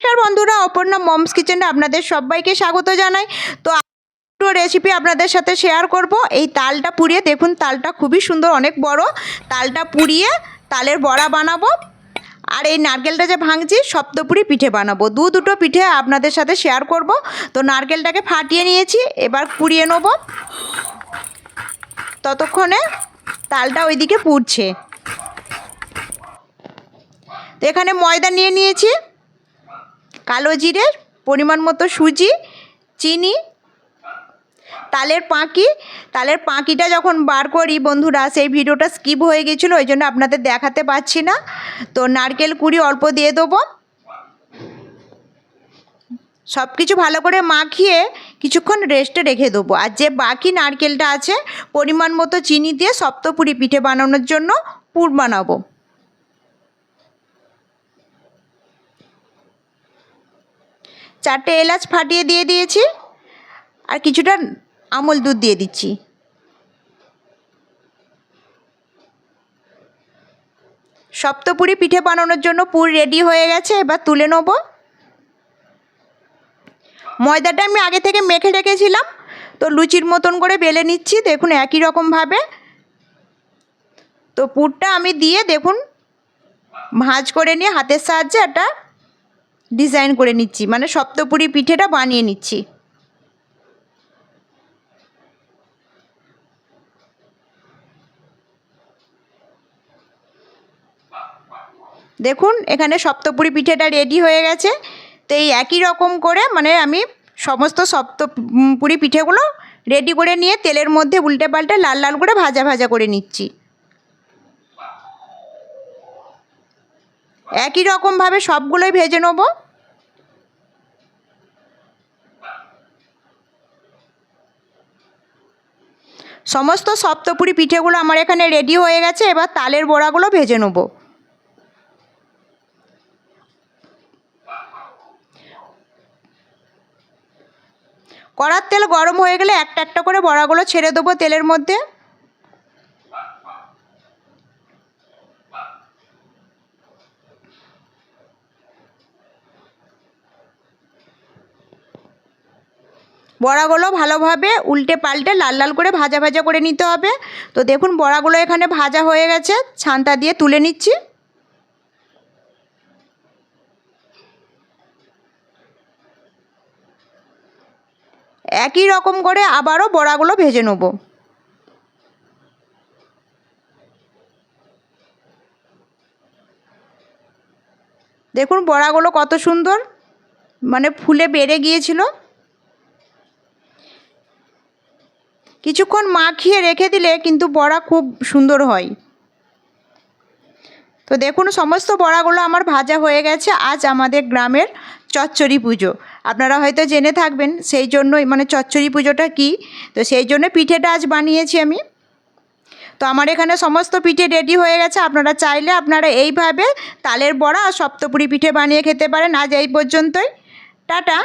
নমস্কার বন্ধুরা, অপর্ণা মমস কিচেনে আপনাদের সবাইকে স্বাগত জানাই। তো দুটো রেসিপি আপনাদের সাথে শেয়ার করব। এই তালটা পুড়িয়ে দেখুন, তালটা খুবই সুন্দর, অনেক বড়। তালটা পুড়িয়ে তালের বড়া বানাবো, আর এই নারকেলটা যে ভাঙছি সপ্তপুরি পিঠে বানাবো। দুটো পিঠে আপনাদের সাথে শেয়ার করব। তো নারকেলটাকে ফাটিয়ে নিয়েছি, এবার পুড়িয়ে নেব। ততক্ষণে তালটা ওইদিকে পুড়ছে। তো এখানে ময়দা নিয়ে নিয়েছি, কালো জিরে, পরিমাণ মতো সুজি, চিনি, তালের পাঁকিটা যখন বার করি বন্ধুরা, সেই ভিডিওটা স্কিপ হয়ে গেছিলো, ওই জন্য আপনাদের দেখাতে পারছি না। তো নারকেল কুড়ি অল্প দিয়ে দেবো। সব কিছু ভালো করে মাখিয়ে কিছুক্ষণ রেস্টে রেখে দেবো। আর যে বাকি নারকেলটা আছে পরিমাণ মতো চিনি দিয়ে সপ্তপুরি পিঠে বানানোর জন্য পুর বানাবো। চারটে এলাচ ফাটিয়ে দিয়ে দিয়েছি, আর কিছুটা আমল দুধ দিয়ে দিচ্ছি। সপ্তপুরি পিঠে বানানোর জন্য পুর রেডি হয়ে গেছে, এবার তুলে নেব। ময়দাটা আমি আগে থেকে মেখে রেখেছিলাম, তো লুচির মতন করে বেলে নিচ্ছি দেখুন একই রকমভাবে। তো পুরটা আমি দিয়ে দেখুন ভাঁজ করে নিয়ে হাতের সাহায্যে একটা ডিজাইন করে নিচ্ছি, মানে সপ্তপুরি পিঠেটা বানিয়ে নিচ্ছি। দেখুন এখানে সপ্তপুরি পিঠেটা রেডি হয়ে গেছে। তো এই একই রকম করে মানে আমি সমস্ত সপ্তপুরি পিঠেগুলো রেডি করে নিয়ে তেলের মধ্যে উল্টে পাল্টে লাল লাল করে ভাজা ভাজা করে নিচ্ছি। একই রকমভাবে সবগুলোই ভেজে নেব। সমস্ত সপ্তপুরি পিঠেগুলো আমার এখানে রেডি হয়ে গেছে, এবার তালের বড়াগুলো ভেজে নেব। কড়ার তেল গরম হয়ে গেলে একটা একটা করে বড়াগুলো ছেড়ে দেবো তেলের মধ্যে। বড়াগুলো ভালোভাবে উল্টে পাল্টে লাল লাল করে ভাজা ভাজা করে নিতে হবে। তো দেখুন বড়াগুলো এখানে ভাজা হয়ে গেছে, ছানটা দিয়ে তুলে নিচ্ছি। একই রকম করে আবারও বড়াগুলো ভেজে নেব। দেখুন বড়াগুলো কত সুন্দর মানে ফুলে বেড়ে গিয়েছিল। কিছুক্ষণ মাখিয়ে রেখে দিলে কিন্তু বড়া খুব সুন্দর হয়। তো দেখুন সমস্ত বড়াগুলো আমার ভাজা হয়ে গেছে। আজ আমাদের গ্রামের চচ্চড়ি পুজো, আপনারা হয়তো জেনে থাকবেন, সেই জন্যই মানে চচ্চড়ি পুজোটা কী, তো সেই জন্য পিঠেটা আজ বানিয়েছি আমি। তো আমার এখানে সমস্ত পিঠে রেডি হয়ে গেছে। আপনারা চাইলে আপনারা এইভাবে তালের বড়া আর সপ্তপুরি পিঠে বানিয়ে খেতে পারেন। আজ এই পর্যন্তই, টাটা।